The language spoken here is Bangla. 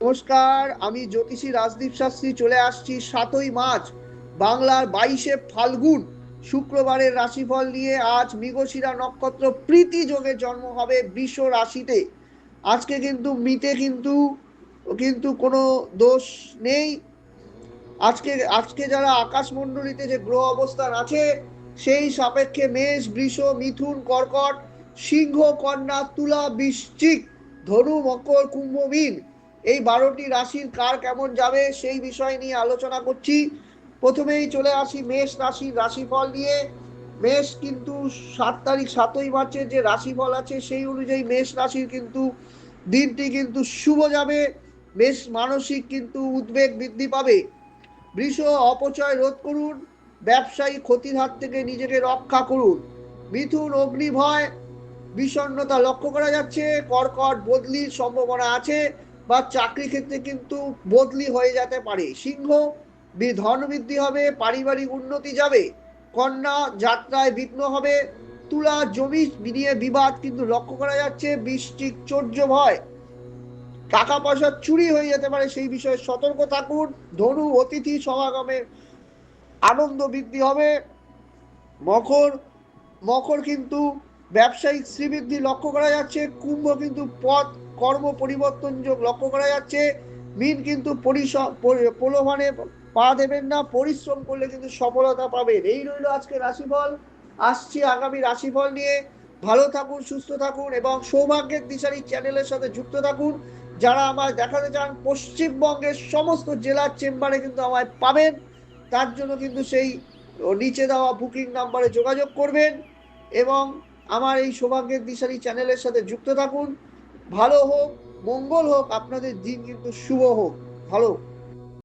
নমস্কার, আমি জ্যোতিষী রাজদীপ শাস্ত্রী চলে আসছি 7ই মার্চ বাংলার 22শে ফাল্গুন শুক্রবারের রাশিফল নিয়ে। আজ মৃগশিরা নক্ষত্র প্রীতি যোগে জন্ম হবে বৃষ রাশিতে। আজকে কিন্তু মিতে কিন্তু কিন্তু কোনো দোষ নেই। আজকে আজকে যারা আকাশমণ্ডলীতে যে গ্রহ অবস্থান আছে সেই সাপেক্ষে মেষ, বৃষ, মিথুন, কর্কট, সিংহ, কন্যা, তুলা, বৃশ্চিক, ধনু, মকর, কুম্ভ, মীন, এই 12টি রাশির কার কেমন যাবে সেই বিষয় নিয়ে আলোচনা করছি। প্রথমেই চলে আসি মেষ রাশির রাশিফল নিয়ে। মেষ কিন্তু 7 তারিখ 7ই মার্চের যে রাশিফল আছে সেই অনুযায়ী মেষ রাশির কিন্তু দিনটি কিন্তু শুভ যাবে। বেশ মানসিক কিন্তু উদ্বেগ বৃদ্ধি পাবে। বৃষ, অপচয় রোধ করুন, ব্যবসায়ী ক্ষতির হাত থেকে নিজেকে রক্ষা করুন। মিথুন, অগ্নিভয়, বিষণ্ণতা লক্ষ্য করা যাচ্ছে। কর্কট, বদলির সম্ভাবনা আছে বা চাকরি ক্ষেত্রে কিন্তু বদলি হয়ে যেতে পারে। সিংহ, ধন বৃদ্ধি হবে, পারিবারিক উন্নতি যাবে। কন্যা, যাত্রায় বিঘ্ন হবে। তুলা, জমি নিয়ে বিবাদ কিন্তু লক্ষ্য করা যাচ্ছে। বৃশ্চিক, চৌর্য ভয়, টাকা পয়সা চুরি হয়ে যেতে পারে, সেই বিষয়ে সতর্ক থাকুন। ধনু, অতিথি সমাগমে আনন্দ বৃদ্ধি হবে। মকর, মকর কিন্তু ব্যবসায়িক শ্রীবৃদ্ধি লক্ষ্য করা যাচ্ছে। কুম্ভ কিন্তু পথ কর্ম পরিবর্তন যোগ লক্ষ্য করা যাচ্ছে। মীন কিন্তু প্রলোভনে পা দেবেন না, পরিশ্রম করলে কিন্তু সফলতা পাবেন। এই রইল আজকে রাশিফল। আসছি আগামী রাশিফল নিয়ে। ভালো থাকুন, সুস্থ থাকুন এবং সৌভাগ্যের দিশারি চ্যানেলের সাথে যুক্ত থাকুন। যারা আমায় দেখাতে চান পশ্চিমবঙ্গের সমস্ত জেলার চেম্বারে কিন্তু আমায় পাবেন। তার জন্য কিন্তু সেই নিচে দেওয়া বুকিং নাম্বারে যোগাযোগ করবেন এবং আমার এই সৌভাগ্যের দিশারি চ্যানেলের সাথে যুক্ত থাকুন। ভালো হোক, মঙ্গল হোক, আপনাদের দিন কিন্তু শুভ হোক। ভালো